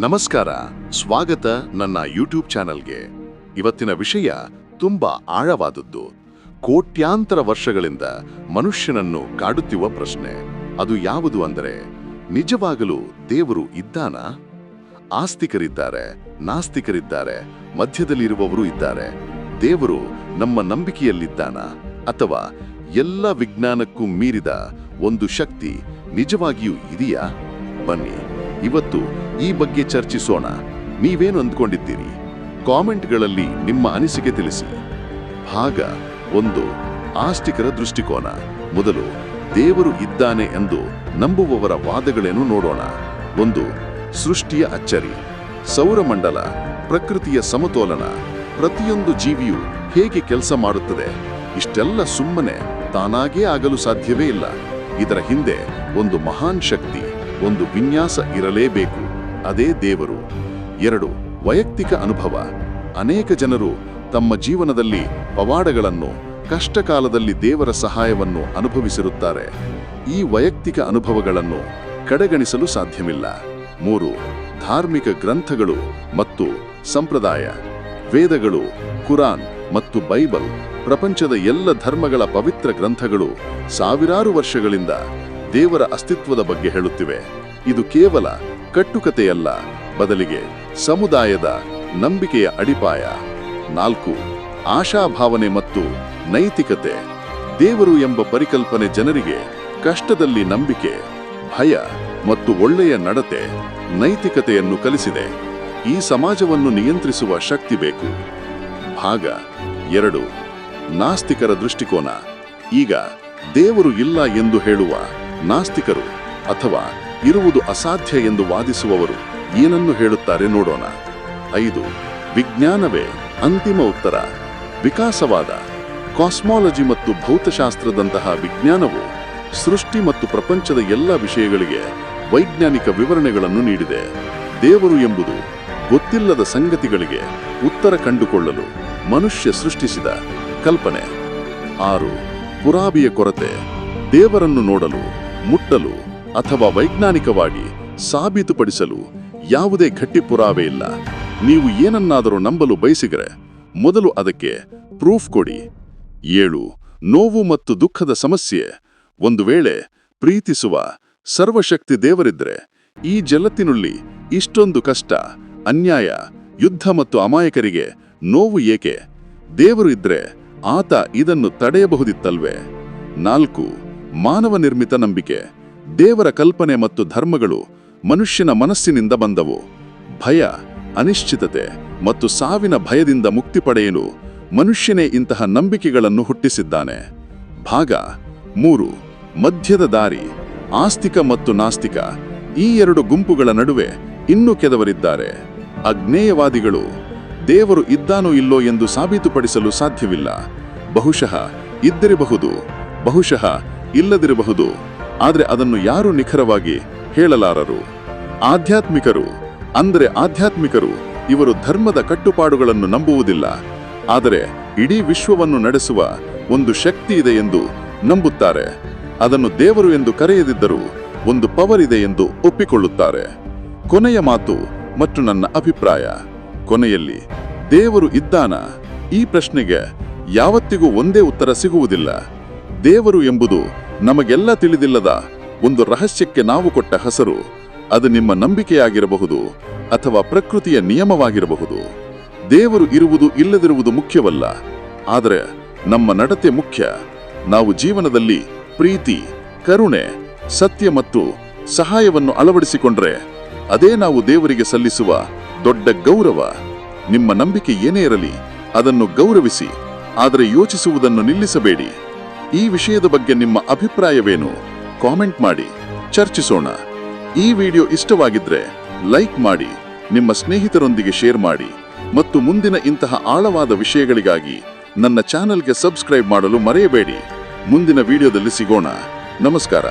ನಮಸ್ಕಾರ, ಸ್ವಾಗತ ನನ್ನ ಯೂಟ್ಯೂಬ್ ಚಾನೆಲ್ಗೆ. ಇವತ್ತಿನ ವಿಷಯ ತುಂಬಾ ಆಳವಾದದ್ದು. ಕೋಟ್ಯಾಂತರ ವರ್ಷಗಳಿಂದ ಮನುಷ್ಯನನ್ನು ಕಾಡುತ್ತಿರುವ ಪ್ರಶ್ನೆ. ಅದು ಯಾವುದು ಅಂದರೆ, ನಿಜವಾಗಲೂ ದೇವರು ಇದ್ದಾನಾ? ಆಸ್ತಿಕರಿದ್ದಾರೆ, ನಾಸ್ತಿಕರಿದ್ದಾರೆ, ಮಧ್ಯದಲ್ಲಿರುವವರು ಇದ್ದಾರೆ. ದೇವರು ನಮ್ಮ ನಂಬಿಕೆಯಲ್ಲಿದ್ದಾನಾ? ಅಥವಾ ಎಲ್ಲ ವಿಜ್ಞಾನಕ್ಕೂ ಮೀರಿದ ಒಂದು ಶಕ್ತಿ ನಿಜವಾಗಿಯೂ ಇದೆಯಾ? ಬನ್ನಿ, ಇವತ್ತು ಈ ಬಗ್ಗೆ ಚರ್ಚಿಸೋಣ. ನೀವೇನು ಅಂದ್ಕೊಂಡಿದ್ದೀರಿ? ಕಾಮೆಂಟ್ಗಳಲ್ಲಿ ನಿಮ್ಮ ಅನಿಸಿಕೆ ತಿಳಿಸಿ. ಭಾಗ 1, ಆಸ್ತಿಕರ ದೃಷ್ಟಿಕೋನ. ಮೊದಲು, ದೇವರು ಇದ್ದಾನೆ ಎಂದು ನಂಬುವವರ ವಾದಗಳೇನು ನೋಡೋಣ. 1. ಸೃಷ್ಟಿಯ ಅಚ್ಚರಿ. ಸೌರಮಂಡಲ, ಪ್ರಕೃತಿಯ ಸಮತೋಲನ, ಪ್ರತಿಯೊಂದು ಜೀವಿಯು ಹೇಗೆ ಕೆಲಸ ಮಾಡುತ್ತದೆ, ಇಷ್ಟೆಲ್ಲ ಸುಮ್ಮನೆ ತಾನಾಗೇ ಆಗಲು ಸಾಧ್ಯವೇ ಇಲ್ಲ. ಇದರ ಹಿಂದೆ ಒಂದು ಮಹಾನ್ ಶಕ್ತಿ, ಒಂದು ವಿನ್ಯಾಸ ಇರಲೇಬೇಕು. ಅದೇ ದೇವರು. 2. ವೈಯಕ್ತಿಕ ಅನುಭವ. ಅನೇಕ ಜನರು ತಮ್ಮ ಜೀವನದಲ್ಲಿ ಪವಾಡಗಳನ್ನು, ಕಷ್ಟಕಾಲದಲ್ಲಿ ದೇವರ ಸಹಾಯವನ್ನು ಅನುಭವಿಸಿರುತ್ತಾರೆ. ಈ ವೈಯಕ್ತಿಕ ಅನುಭವಗಳನ್ನು ಕಡೆಗಣಿಸಲು ಸಾಧ್ಯವಿಲ್ಲ. 3. ಧಾರ್ಮಿಕ ಗ್ರಂಥಗಳು ಮತ್ತು ಸಂಪ್ರದಾಯ. ವೇದಗಳು, ಕುರಾನ್ ಮತ್ತು ಬೈಬಲ್, ಪ್ರಪಂಚದ ಎಲ್ಲ ಧರ್ಮಗಳ ಪವಿತ್ರ ಗ್ರಂಥಗಳು ಸಾವಿರಾರು ವರ್ಷಗಳಿಂದ ದೇವರ ಅಸ್ತಿತ್ವದ ಬಗ್ಗೆ ಹೇಳುತ್ತಿವೆ. ಇದು ಕೇವಲ ಕಟ್ಟುಕತೆಯಲ್ಲ, ಬದಲಿಗೆ ಸಮುದಾಯದ ನಂಬಿಕೆಯ ಅಡಿಪಾಯ. 4. ಆಶಾಭಾವನೆ ಮತ್ತು ನೈತಿಕತೆ. ದೇವರು ಎಂಬ ಪರಿಕಲ್ಪನೆ ಜನರಿಗೆ ಕಷ್ಟದಲ್ಲಿ ನಂಬಿಕೆ, ಭಯ ಮತ್ತು ಒಳ್ಳೆಯ ನಡತೆ, ನೈತಿಕತೆಯನ್ನು ಕಲಿಸಿದೆ. ಈ ಸಮಾಜವನ್ನು ನಿಯಂತ್ರಿಸುವ ಶಕ್ತಿ ಬೇಕು. ಭಾಗ 2, ನಾಸ್ತಿಕರ ದೃಷ್ಟಿಕೋನ. ಈಗ ದೇವರು ಇಲ್ಲ ಎಂದು ಹೇಳುವ ನಾಸ್ತಿಕರು ಅಥವಾ ಇರುವುದು ಅಸಾಧ್ಯ ಎಂದು ವಾದಿಸುವವರು ಏನನ್ನು ಹೇಳುತ್ತಾರೆ ನೋಡೋಣ. 5. ವಿಜ್ಞಾನವೇ ಅಂತಿಮ ಉತ್ತರ. ವಿಕಾಸವಾದ ಕಾಸ್ಮಾಲಜಿ ಮತ್ತು ಭೌತಶಾಸ್ತ್ರದಂತಹ ವಿಜ್ಞಾನವು ಸೃಷ್ಟಿ ಮತ್ತು ಪ್ರಪಂಚದ ಎಲ್ಲ ವಿಷಯಗಳಿಗೆ ವೈಜ್ಞಾನಿಕ ವಿವರಣೆಗಳನ್ನು ನೀಡಿದೆ. ದೇವರು ಎಂಬುದು ಗೊತ್ತಿಲ್ಲದ ಸಂಗತಿಗಳಿಗೆ ಉತ್ತರ ಕಂಡುಕೊಳ್ಳಲು ಮನುಷ್ಯ ಸೃಷ್ಟಿಸಿದ ಕಲ್ಪನೆ. 6. ಪುರಾವೆಯ ಕೊರತೆ. ದೇವರನ್ನು ನೋಡಲು, ಮುಟ್ಟಲು ಅಥವಾ ವೈಜ್ಞಾನಿಕವಾಗಿ ಸಾಬೀತುಪಡಿಸಲು ಯಾವುದೇ ಗಟ್ಟಿ ಪುರಾವೆ ಇಲ್ಲ. ನೀವು ಏನನ್ನಾದರೂ ನಂಬಲು ಬಯಸಿದರೆ ಮೊದಲು ಅದಕ್ಕೆ ಪ್ರೂಫ್ ಕೊಡಿ. 7. ನೋವು ಮತ್ತು ದುಃಖದ ಸಮಸ್ಯೆ. ಒಂದು ವೇಳೆ ಪ್ರೀತಿಸುವ ಸರ್ವಶಕ್ತಿ ದೇವರಿದ್ರೆ ಈ ಜಗತ್ತಿನಲ್ಲಿ ಇಷ್ಟೊಂದು ಕಷ್ಟ, ಅನ್ಯಾಯ, ಯುದ್ಧ ಮತ್ತು ಅಮಾಯಕರಿಗೆ ನೋವು ಏಕೆ? ದೇವರು ಇದ್ರೆ ಆತ ಇದನ್ನು ತಡೆಯಬಹುದಿತ್ತಲ್ವೇ? 4. ಮಾನವ ನಿರ್ಮಿತ ನಂಬಿಕೆ. ದೇವರ ಕಲ್ಪನೆ ಮತ್ತು ಧರ್ಮಗಳು ಮನುಷ್ಯನ ಮನಸ್ಸಿನಿಂದ ಬಂದವು. ಭಯ, ಅನಿಶ್ಚಿತತೆ ಮತ್ತು ಸಾವಿನ ಭಯದಿಂದ ಮುಕ್ತಿ ಪಡೆಯಲು ಮನುಷ್ಯನೇ ಇಂತಹ ನಂಬಿಕೆಗಳನ್ನು ಹುಟ್ಟಿಸಿದ್ದಾನೆ. ಭಾಗ 3, ಮಧ್ಯದ ದಾರಿ. ಆಸ್ತಿಕ ಮತ್ತು ನಾಸ್ತಿಕ. ಈ 2 ಗುಂಪುಗಳ ನಡುವೆ ಇನ್ನೂ ಕೆಲವರಿದ್ದಾರೆ. ಅಜ್ಞೇಯವಾದಿಗಳು. ದೇವರು ಇದ್ದಾನೋ ಇಲ್ಲೋ ಎಂದು ಸಾಬೀತುಪಡಿಸಲು ಸಾಧ್ಯವಿಲ್ಲ. ಬಹುಶಃ ಇದ್ದಿರಬಹುದು, ಬಹುಶಃ ಇಲ್ಲದಿರಬಹುದು, ಆದರೆ ಅದನ್ನು ಯಾರೂ ನಿಖರವಾಗಿ ಹೇಳಲಾರರು. ಆಧ್ಯಾತ್ಮಿಕರು ಇವರು ಧರ್ಮದ ಕಟ್ಟುಪಾಡುಗಳನ್ನು ನಂಬುವುದಿಲ್ಲ, ಆದರೆ ಇಡೀ ವಿಶ್ವವನ್ನು ನಡೆಸುವ ಒಂದು ಶಕ್ತಿ ಇದೆ ಎಂದು ನಂಬುತ್ತಾರೆ. ಅದನ್ನು ದೇವರು ಎಂದು ಕರೆಯದಿದ್ದರೂ ಒಂದು ಪವರ್ ಇದೆ ಎಂದು ಒಪ್ಪಿಕೊಳ್ಳುತ್ತಾರೆ. ಕೊನೆಯ ಮಾತು ಮತ್ತು ನನ್ನ ಅಭಿಪ್ರಾಯ. ಕೊನೆಯಲ್ಲಿ ದೇವರು ಇದ್ದಾನಾ? ಈ ಪ್ರಶ್ನೆಗೆ ಯಾವತ್ತಿಗೂ ಒಂದೇ ಉತ್ತರ ಸಿಗುವುದಿಲ್ಲ. ದೇವರು ಎಂಬುದು ನಮಗೆಲ್ಲ ತಿಳಿದಿಲ್ಲದ ಒಂದು ರಹಸ್ಯಕ್ಕೆ ನಾವು ಕೊಟ್ಟ ಹೆಸರು. ಅದು ನಿಮ್ಮ ನಂಬಿಕೆಯಾಗಿರಬಹುದು ಅಥವಾ ಪ್ರಕೃತಿಯ ನಿಯಮವಾಗಿರಬಹುದು. ದೇವರು ಇರುವುದು ಇಲ್ಲದಿರುವುದು ಮುಖ್ಯವಲ್ಲ, ಆದರೆ ನಮ್ಮ ನಡತೆ ಮುಖ್ಯ. ನಾವು ಜೀವನದಲ್ಲಿ ಪ್ರೀತಿ, ಕರುಣೆ, ಸತ್ಯ ಮತ್ತು ಸಹಾಯವನ್ನು ಅಳವಡಿಸಿಕೊಂಡ್ರೆ ಅದೇ ನಾವು ದೇವರಿಗೆ ಸಲ್ಲಿಸುವ ದೊಡ್ಡ ಗೌರವ. ನಿಮ್ಮ ನಂಬಿಕೆ ಏನೇ ಇರಲಿ, ಅದನ್ನು ಗೌರವಿಸಿ, ಆದರೆ ಯೋಚಿಸುವುದನ್ನು ನಿಲ್ಲಿಸಬೇಡಿ. ಈ ವಿಷಯದ ಬಗ್ಗೆ ನಿಮ್ಮ ಅಭಿಪ್ರಾಯವೇನು? ಕಾಮೆಂಟ್ ಮಾಡಿ, ಚರ್ಚಿಸೋಣ. ಈ ವಿಡಿಯೋ ಇಷ್ಟವಾಗಿದ್ರೆ ಲೈಕ್ ಮಾಡಿ, ನಿಮ್ಮ ಸ್ನೇಹಿತರೊಂದಿಗೆ ಶೇರ್ ಮಾಡಿ ಮತ್ತು ಮುಂದಿನ ಇಂತಹ ಆಳವಾದ ವಿಷಯಗಳಿಗಾಗಿ ನನ್ನ ಚಾನೆಲ್ಗೆ ಸಬ್ಸ್ಕ್ರೈಬ್ ಮಾಡಲು ಮರೆಯಬೇಡಿ. ಮುಂದಿನ ವಿಡಿಯೋದಲ್ಲಿ ಸಿಗೋಣ. ನಮಸ್ಕಾರ.